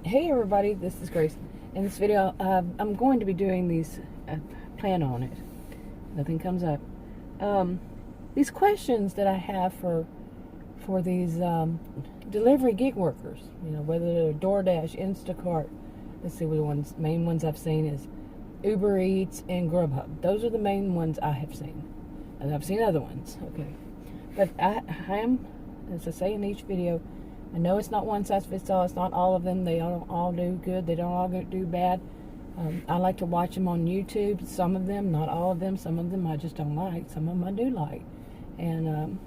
Hey everybody, this is Grace. In this video, I'm going to be doing these, plan on it. Nothing comes up. These questions that I have for these delivery gig workers, whether they're Doordash, Instacart. Let's see what the main ones I've seen is UberEats and Grubhub. Those are the main ones I have seen. And I've seen other ones, okay. But I am, as I say in each video, I know it's not one size fits all. It's not all of them. They don't all do good. They don't all do bad. I like to watch them on YouTube. Some of them, not all of them. Some of them I just don't like. Some of them I do like. And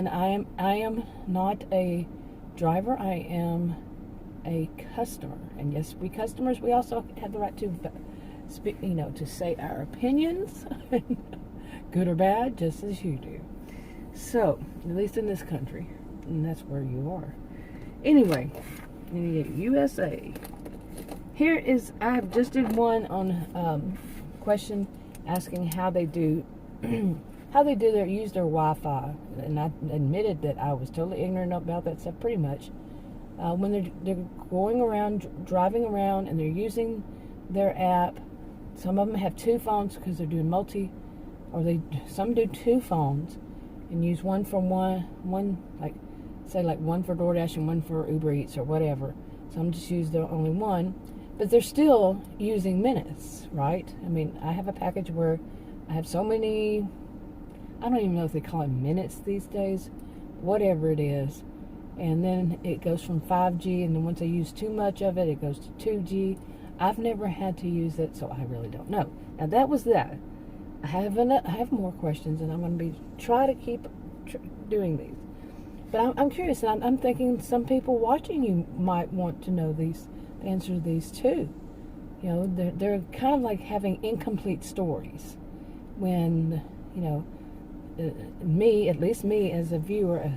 I am not a driver. I am a customer. And yes, we customers, we also have the right to speak, to say our opinions, good or bad, just as you do. So, at least in this country. And that's where you are. Anyway, USA. Here is, I have just did one on question asking how they do use their Wi-Fi, and I admitted that I was totally ignorant about that stuff. Pretty much, when they're going around, driving around, and they're using their app. Some of them have two phones because they're doing some do two phones and use one for one like. Say like one for DoorDash and one for Uber Eats or whatever. Some just use their only one, but they're still using minutes, right? I mean, I have a package where I have so many, I don't even know if they call it minutes these days, whatever it is. And then it goes from 5G, and then once I use too much of it, it goes to 2G. I've never had to use it, so I really don't know. Now that was that. I have more questions, and I'm going to try to keep doing these. But I'm curious, and I'm thinking some people watching you might want to know the answer to these too. They're kind of like having incomplete stories. When, at least me as a viewer,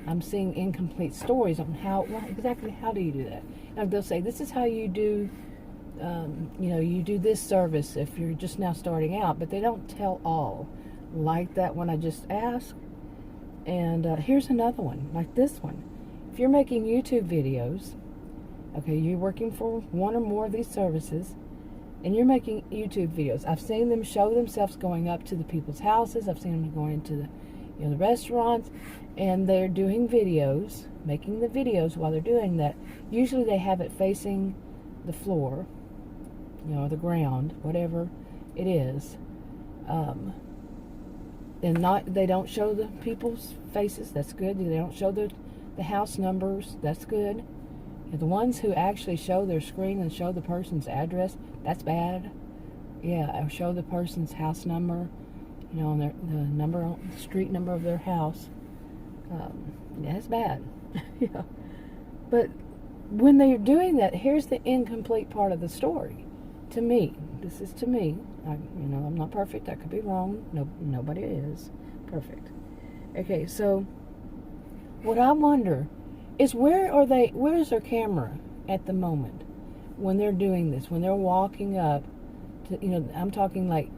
I'm seeing incomplete stories on exactly how do you do that. And they'll say, this is how you do, you do this service if you're just now starting out, but they don't tell all. Like that one I just asked. And here's another one, like this one. If you're making YouTube videos, okay, you're working for one or more of these services, and you're making YouTube videos. I've seen them show themselves going up to the people's houses. I've seen them going to the restaurants, and they're doing videos, making the videos while they're doing that. Usually they have it facing the floor, the ground, whatever it is. And they don't show the people's faces. That's good. They don't show the house numbers. That's good. The ones who actually show their screen and show the person's address, that's bad. Yeah, or show the person's house number, the street number of their house. That's bad. Yeah. But when they're doing that, here's the incomplete part of the story. To me, this is to me. I'm not perfect. I could be wrong. No, nobody is perfect. Okay, so what I wonder is where's their camera at the moment when they're doing this, when they're walking up to, I'm talking like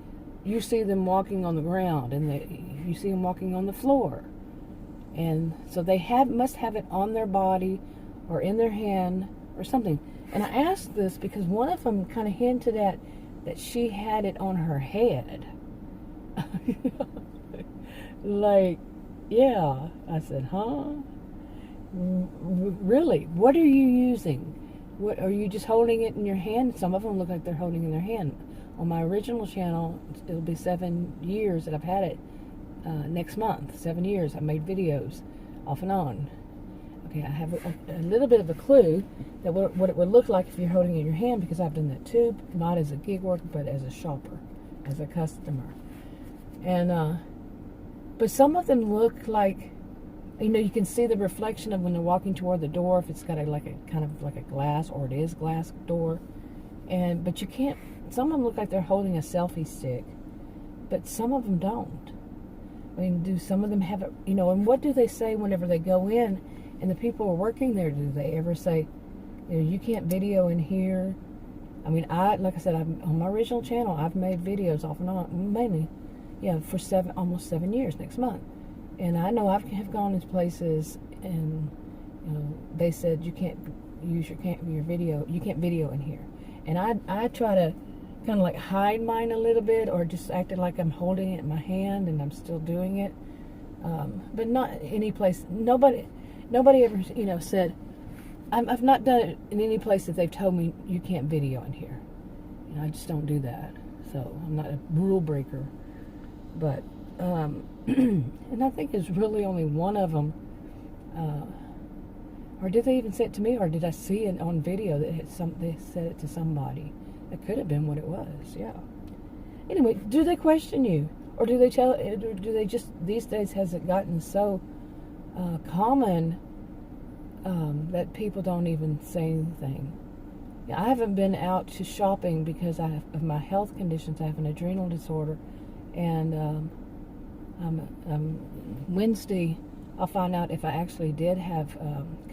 you see them walking on the ground and you see them walking on the floor. And so they must have it on their body or in their hand or something. And I asked this because one of them kind of hinted at that she had it on her head. Like, yeah. I said, huh? Really? What are you using? What are you just holding it in your hand? Some of them look like they're holding it in their hand. On my original channel, it'll be 7 years that I've had it. Next month, 7 years. I made videos off and on. Okay, I have a little bit of a clue that what it would look like if you're holding it in your hand, because I've done that too, not as a gig worker, but as a shopper, as a customer. And but some of them look like, you can see the reflection of when they're walking toward the door, if it's got a kind of like a glass, or it is glass door. But you can't. Some of them look like they're holding a selfie stick, but some of them don't. I mean, do some of them have it? And what do they say whenever they go in? And the people who are working there, do they ever say, you can't video in here? I mean, like I said, on my original channel, I've made videos off and on, mainly, for almost 7 years next month. And I know I have gone into places and they said you can't use your video. You can't video in here. And I try to kind of like hide mine a little bit, or just acting like I'm holding it in my hand and I'm still doing it. But not any place. Nobody ever said. I've not done it in any place that they've told me you can't video in here. I just don't do that. So I'm not a rule breaker. But and I think it's really only one of them. Or did they even say it to me, or did I see it on video that they said it to somebody? That could have been what it was. Yeah. Anyway, do they question you, or do they do they just, these days has it gotten so common that people don't even say anything? Yeah, I haven't been out to shopping because of my health conditions. I have an adrenal disorder, and Wednesday I'll find out if I actually did have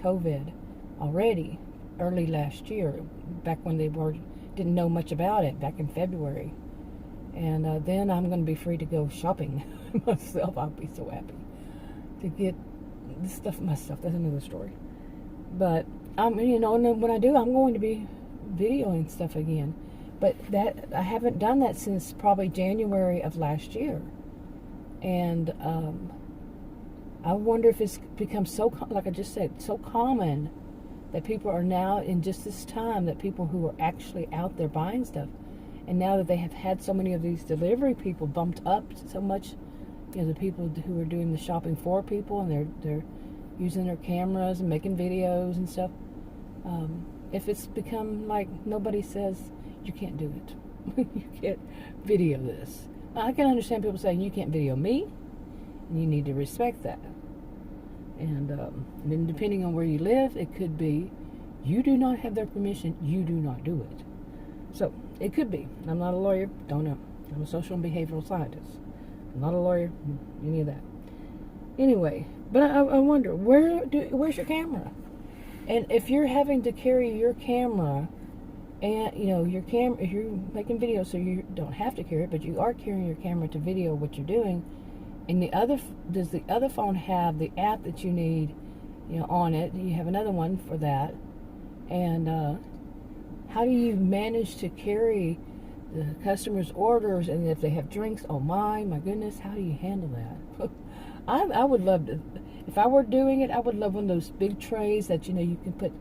COVID already early last year, back when they didn't know much about it, back in February. And then I'm going to be free to go shopping myself. I'll be so happy to get this stuff myself. That's another story. But and then when I do, I'm going to be videoing stuff again. But that I haven't done that since probably January of last year. And I wonder if it's become so, like I just said, so common that people are now, in just this time, that people who are actually out there buying stuff, and now that they have had so many of these delivery people bumped up so much, the people who are doing the shopping for people, and they're using their cameras and making videos and stuff. If it's become like nobody says you can't do it, you can't video this. I can understand people saying you can't video me, and you need to respect that. And then depending on where you live, it could be you do not have their permission, you do not do it. So it could be. I'm not a lawyer, don't know. I'm a social and behavioral scientist. I'm not a lawyer, any of that. Anyway, but I wonder, where's your camera? And if you're having to carry your camera, and your camera, if you're making videos, so you don't have to carry it, but you are carrying your camera to video what you're doing. And does the other phone have the app that you need, on it? You have another one for that. And how do you manage to carry the customers' orders, and if they have drinks? Oh my goodness, how do you handle that? I would love to, if I were doing it, I would love one of those big trays that you can put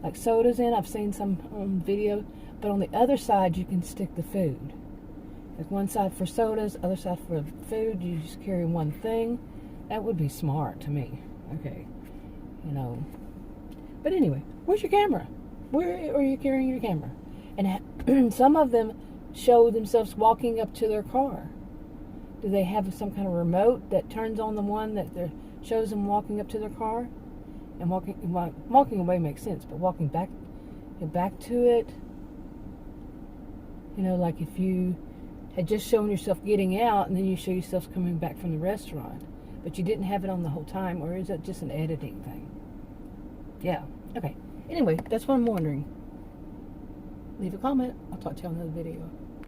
like sodas in. I've seen some on video, but on the other side you can stick the food. Like one side for sodas, other side for food. You just carry one thing. That would be smart to me. Okay, But anyway, where's your camera? Where are you carrying your camera? And some of them show themselves walking up to their car. Do they have some kind of remote that turns on the one that shows them walking up to their car? And walking away makes sense, but walking back to it, like if you had just shown yourself getting out, and then you show yourself coming back from the restaurant, but you didn't have it on the whole time, or is that just an editing thing? Yeah, okay. Anyway, that's what I'm wondering. Leave a comment. I'll talk to you on another video.